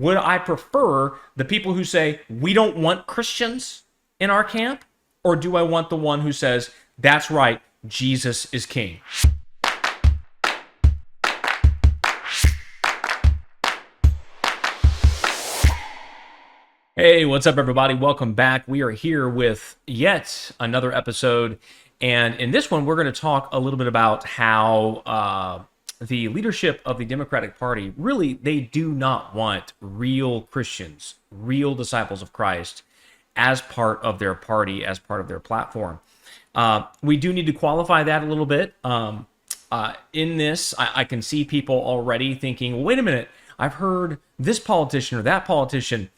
Would I prefer the people who say, we don't want Christians in our camp? Or do I want the one who says, that's right, Jesus is king? Hey, what's up, everybody? Welcome back. We are here with yet another episode. And in this one, we're going to talk a little bit about how the leadership of the Democratic Party, really, they do not want real Christians, real disciples of Christ as part of their party, as part of their platform. We do need to qualify that a little bit. In this, I can see people already thinking, well, wait a minute, I've heard this politician or that politician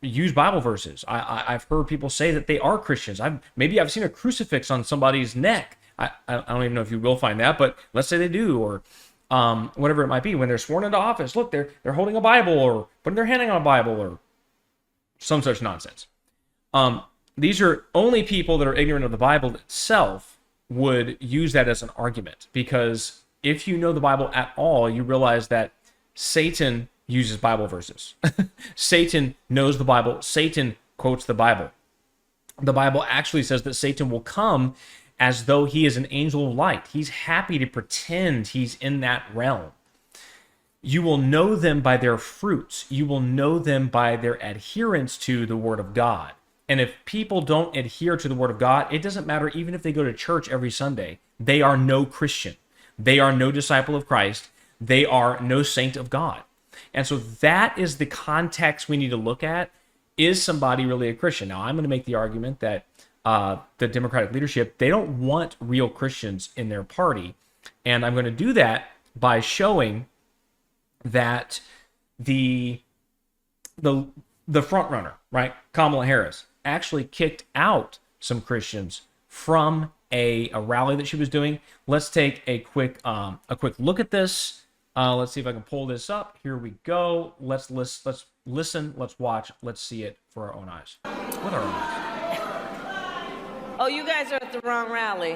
use Bible verses. I've heard people say that they are Christians. Maybe I've seen a crucifix on somebody's neck. I don't even know if you will find that, but let's say they do, or whatever it might be. When they're sworn into office, look, they're holding a Bible or putting their hand on a Bible or some such nonsense. These are only people that are ignorant of the Bible itself would use that as an argument, because if you know the Bible at all, you realize that Satan uses Bible verses. Satan knows the Bible. Satan quotes the Bible. The Bible actually says that Satan will come as though he is an angel of light. He's happy to pretend he's in that realm. You will know them by their fruits. You will know them by their adherence to the Word of God. And if people don't adhere to the Word of God, it doesn't matter even if they go to church every Sunday. They are no Christian. They are no disciple of Christ. They are no saint of God. And so that is the context we need to look at. Is somebody really a Christian? Now, I'm going to make the argument that the Democratic leadership, they don't want real Christians in their party. And I'm going to do that by showing that the front runner, right, Kamala Harris, actually kicked out some Christians from a rally that she was doing. Let's take a quick look at this. Let's see if I can pull this up. Here we go. Let's listen, let's watch, let's see it for our own eyes. With our own eyes. Oh, you guys are at the wrong rally.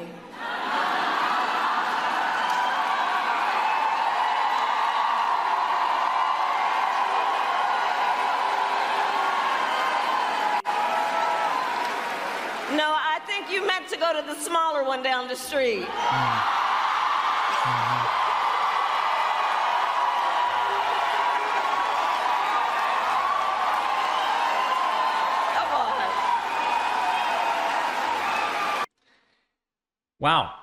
No, I think you meant to go to the smaller one down the street. Wow.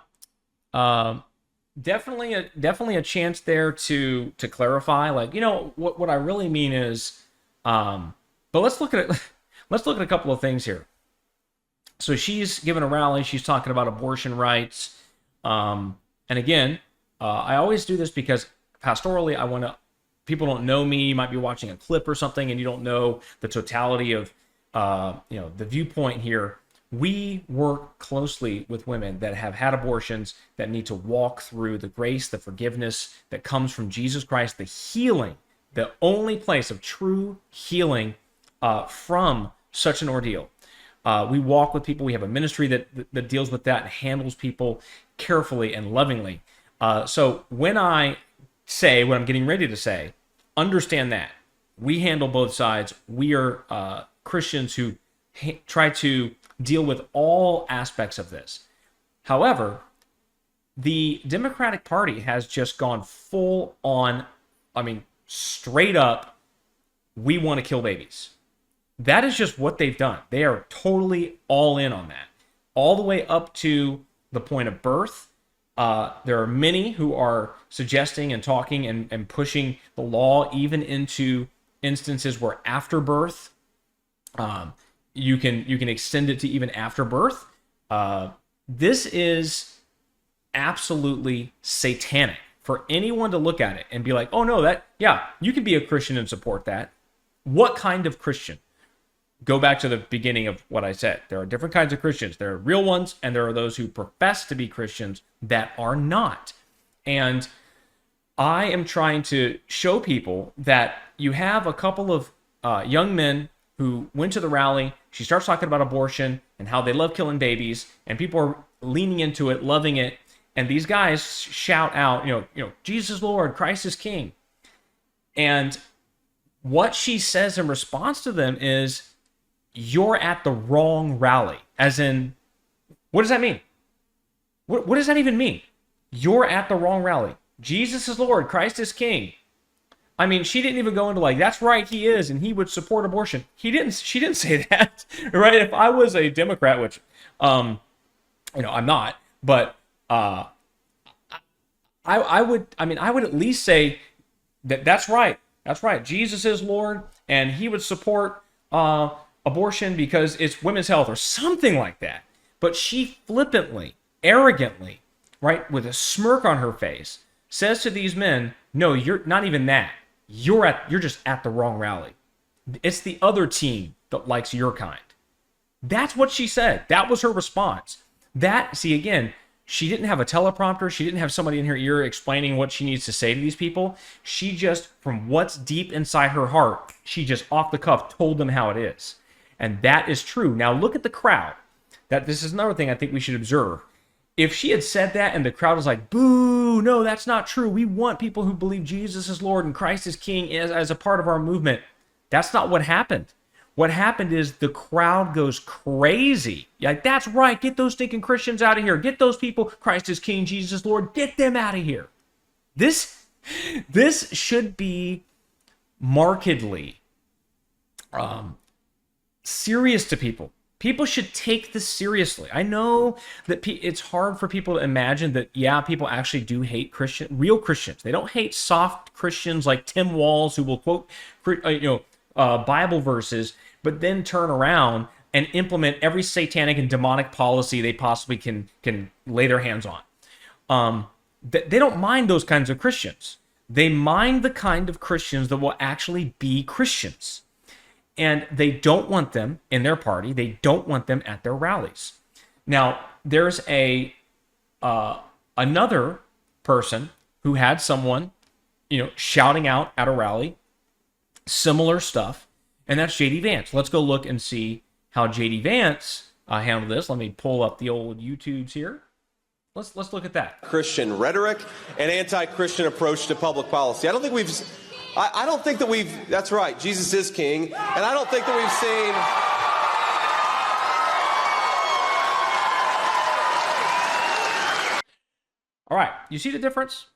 Definitely a chance there to clarify, like, you know, what I really mean is, but let's look at it. Let's look at a couple of things here. So she's given a rally. She's talking about abortion rights. And again, I always do this because pastorally, people don't know me. You might be watching a clip or something and you don't know the totality of, the viewpoint here. We work closely with women that have had abortions, that need to walk through the grace, the forgiveness that comes from Jesus Christ, the healing, the only place of true healing from such an ordeal. We walk with people. We have a ministry that deals with that and handles people carefully and lovingly. So when I say what I'm getting ready to say, understand that. We handle both sides. We are Christians who try to deal with all aspects of this. However, the Democratic Party has just gone full on, straight up, we want to kill babies. That is just what they've done. They are totally all in on that. All the way up to the point of birth. There are many who are suggesting and talking and pushing the law even into instances where after birth, you can extend it to even after birth. This is absolutely satanic for anyone to look at it and be like, oh no, you can be a Christian and support that. What kind of Christian? Go back to the beginning of what I said. There are different kinds of Christians. There are real ones, and there are those who profess to be Christians that are not. And I am trying to show people that you have a couple of young men who went to the rally. She starts talking about abortion and how they love killing babies, and people are leaning into it, loving it. And these guys shout out, Jesus is Lord, Christ is King. And what she says in response to them is, you're at the wrong rally. As in, what does that mean? What does that even mean? You're at the wrong rally. Jesus is Lord. Christ is King. I mean, she didn't even go into like, that's right, he is, and he would support abortion. She didn't say that, right? If I was a Democrat, which, I'm not, but I would at least say that's right. That's right. Jesus is Lord, and he would support abortion because it's women's health or something like that. But she flippantly, arrogantly, right, with a smirk on her face, says to these men, no, you're not even that. You're just at the wrong rally. It's the other team that likes your kind. That's what she said. That was her response. Again, she didn't have a teleprompter. She didn't have somebody in her ear explaining what she needs to say to these people. She just, from what's deep inside her heart, she just off the cuff told them how it is. And that is true. Now look at the crowd. This is another thing I think we should observe. If she had said that and the crowd was like, boo, no, that's not true. We want people who believe Jesus is Lord and Christ is King as a part of our movement. That's not what happened. What happened is the crowd goes crazy. Like, that's right. Get those stinking Christians out of here. Get those people. Christ is King, Jesus is Lord. Get them out of here. This should be markedly serious to people. People should take this seriously. I know that it's hard for people to imagine that, yeah, people actually do hate real Christians. They don't hate soft Christians like Tim Walls who will quote, Bible verses, but then turn around and implement every satanic and demonic policy they possibly can lay their hands on. They don't mind those kinds of Christians. They mind the kind of Christians that will actually be Christians. And they don't want them in their party. They don't want them at their rallies. Now, there's another person who had someone, shouting out at a rally, similar stuff, and that's JD Vance. Let's go look and see how JD Vance handled this. Let me pull up the old YouTubes here. Let's look at that. Christian rhetoric and anti-Christian approach to public policy. I don't think that we've, that's right, Jesus is King, and I don't think that we've seen... All right, you see the difference?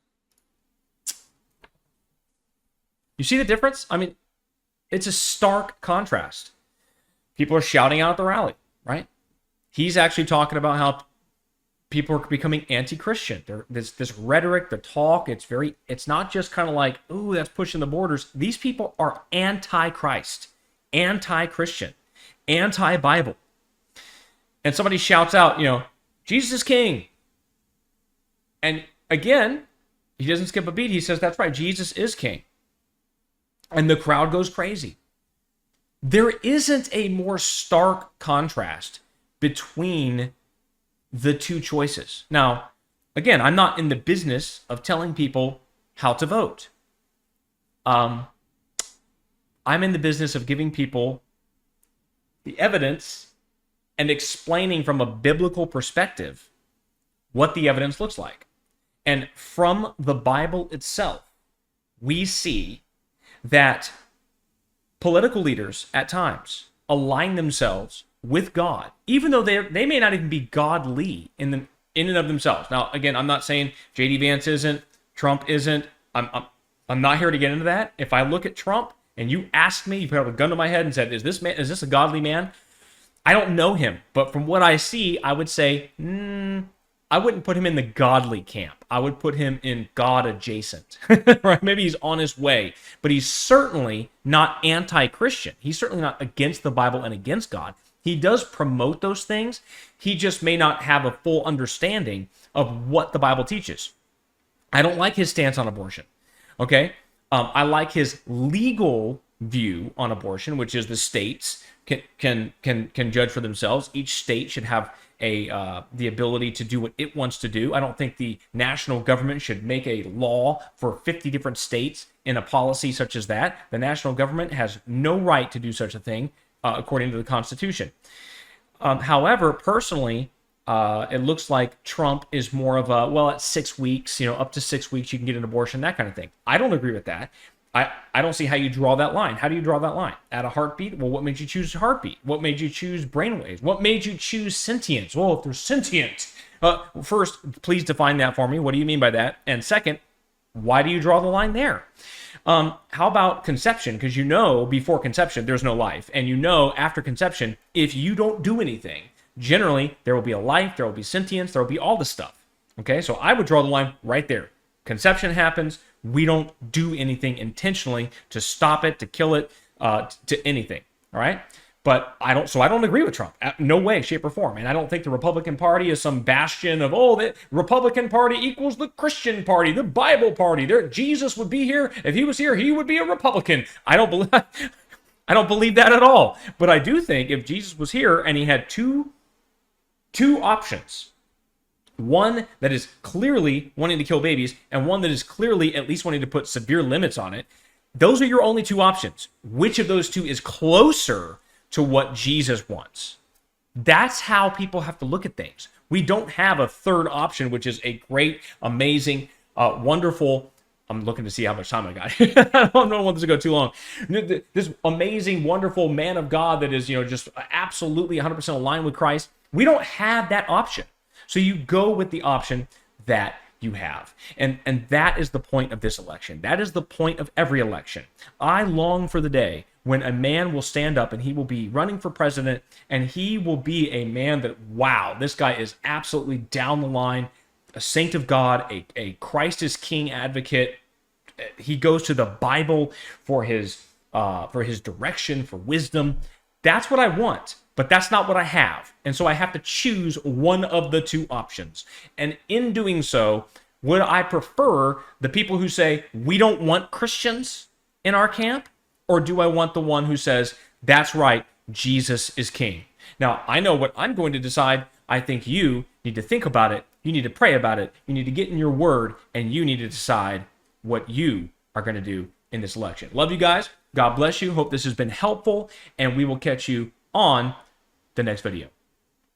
You see the difference? I mean, it's a stark contrast. People are shouting out at the rally, right? He's actually talking about how people are becoming anti-Christian. This rhetoric, the talk, it's not just kind of like, ooh, that's pushing the borders. These people are anti-Christ, anti-Christian, anti-Bible. And somebody shouts out, Jesus is King. And again, he doesn't skip a beat. He says, that's right, Jesus is King. And the crowd goes crazy. There isn't a more stark contrast between the two choices. Now, again, I'm not in the business of telling people how to vote. I'm in the business of giving people the evidence and explaining from a biblical perspective what the evidence looks like. And from the Bible itself, we see that political leaders at times align themselves with God, even though they may not even be godly in and of themselves. Now, again, I'm not saying JD Vance isn't, Trump isn't. I'm not here to get into that. If I look at Trump and you asked me, you put a gun to my head and said, is this a godly man? I don't know him, but from what I see, I would say, I wouldn't put him in the godly camp. I would put him in God adjacent. Right? Maybe he's on his way, but he's certainly not anti-Christian. He's certainly not against the Bible and against God. He does promote those things. He just may not have a full understanding of what the Bible teaches. I don't like his stance on abortion. Okay? I like his legal view on abortion, which is the states can judge for themselves. Each state should have the ability to do what it wants to do. I don't think the national government should make a law for 50 different states in a policy such as that. The national government has no right to do such a thing, according to the Constitution. However, personally, it looks like Trump is more of a, well, at 6 weeks, up to 6 weeks, you can get an abortion, that kind of thing. I don't agree with that. I don't see how you draw that line. How do you draw that line? At a heartbeat? Well, what made you choose heartbeat? What made you choose brainwaves? What made you choose sentience? Well, if they're sentient. First, please define that for me. What do you mean by that? And second, why do you draw the line there? How about conception? Because you know before conception, there's no life. And you know after conception, if you don't do anything, generally, there will be a life, there will be sentience, there will be all this stuff. Okay, so I would draw the line right there. Conception happens. We don't do anything intentionally to stop it, to kill it, to anything. All right. But I don't agree with Trump. No way, shape, or form. And I don't think the Republican Party is some bastion of, the Republican Party equals the Christian Party, the Bible Party. Jesus would be here. If he was here, he would be a Republican. I don't believe that at all. But I do think if Jesus was here and he had two options, one that is clearly wanting to kill babies and one that is clearly at least wanting to put severe limits on it, those are your only two options. Which of those two is closer to what Jesus wants? That's how people have to look at things. We don't have a third option, which is a great, amazing, wonderful. I'm looking to see how much time I got. I don't want this to go too long. This amazing, wonderful man of God that is, just absolutely 100% aligned with Christ. We don't have that option. So you go with the option that you have. And that is the point of this election. That is the point of every election. I long for the day when a man will stand up and he will be running for president and he will be a man that, wow, this guy is absolutely down the line, a saint of God, a Christ is King advocate. He goes to the Bible for his direction, for wisdom. That's what I want. But that's not what I have. And so I have to choose one of the two options. And in doing so, would I prefer the people who say, we don't want Christians in our camp? Or do I want the one who says, that's right, Jesus is king? Now, I know what I'm going to decide. I think you need to think about it. You need to pray about it. You need to get in your word. And you need to decide what you are going to do in this election. Love you guys. God bless you. Hope this has been helpful. And we will catch you on the next video.